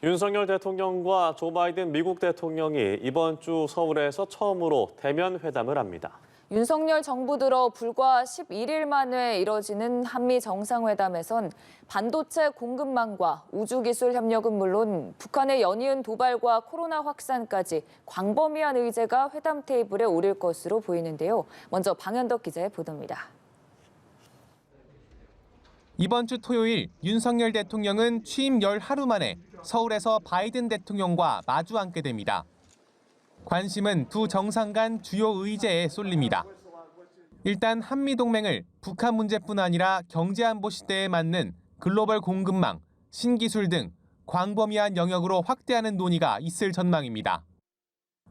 윤석열 대통령과 조 바이든 미국 대통령이 이번 주 서울에서 처음으로 대면 회담을 합니다. 윤석열 정부 들어 불과 11일 만에 이뤄지는 한미 정상회담에선 반도체 공급망과 우주기술 협력은 물론 북한의 연이은 도발과 코로나 확산까지 광범위한 의제가 회담 테이블에 오를 것으로 보이는데요. 먼저 방현덕 기자의 보도입니다. 이번 주 토요일 윤석열 대통령은 취임 열 하루 만에 서울에서 바이든 대통령과 마주 앉게 됩니다. 관심은 두 정상 간 주요 의제에 쏠립니다. 일단 한미동맹을 북한 문제뿐 아니라 경제안보 시대에 맞는 글로벌 공급망, 신기술 등 광범위한 영역으로 확대하는 논의가 있을 전망입니다.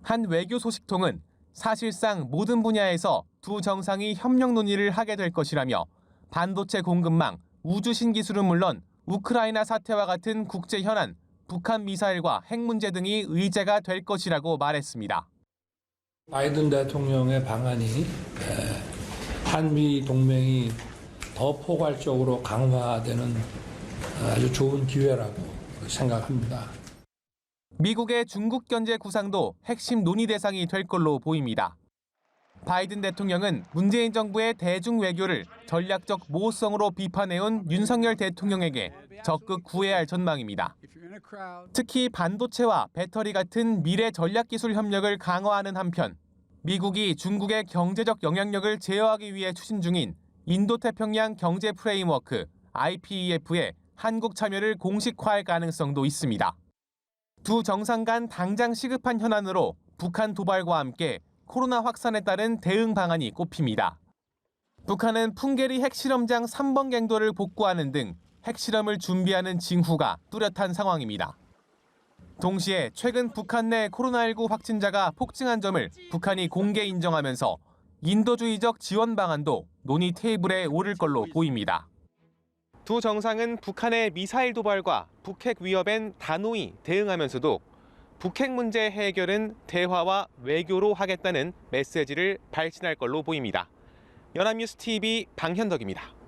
한 외교 소식통은 사실상 모든 분야에서 두 정상이 협력 논의를 하게 될 것이라며 반도체 공급망, 우주 신기술은 물론 우크라이나 사태와 같은 국제 현안, 북한 미사일과 핵 문제 등이 의제가 될 것이라고 말했습니다. 바이든 대통령의 방안이 한미 동맹이 더 포괄적으로 강화되는 아주 좋은 기회라고 생각합니다. 미국의 중국 견제 구상도 핵심 논의 대상이 될 걸로 보입니다. 바이든 대통령은 문재인 정부의 대중 외교를 전략적 모호성으로 비판해온 윤석열 대통령에게 적극 구애할 전망입니다. 특히 반도체와 배터리 같은 미래 전략기술 협력을 강화하는 한편 미국이 중국의 경제적 영향력을 제어하기 위해 추진 중인 인도태평양 경제 프레임워크 IPEF의 한국 참여를 공식화할 가능성도 있습니다. 두 정상 간 당장 시급한 현안으로 북한 도발과 함께 코로나 확산에 따른 대응 방안이 꼽힙니다. 북한은 풍계리 핵실험장 3번 갱도를 복구하는 등 핵실험을 준비하는 징후가 뚜렷한 상황입니다. 동시에 최근 북한 내 코로나19 확진자가 폭증한 점을 북한이 공개 인정하면서 인도주의적 지원 방안도 논의 테이블에 오를 걸로 보입니다. 두 정상은 북한의 미사일 도발과 북핵 위협엔 단호히 대응하면서도 북핵 문제 해결은 대화와 외교로 하겠다는 메시지를 발신할 걸로 보입니다. 연합뉴스 TV 방현덕입니다.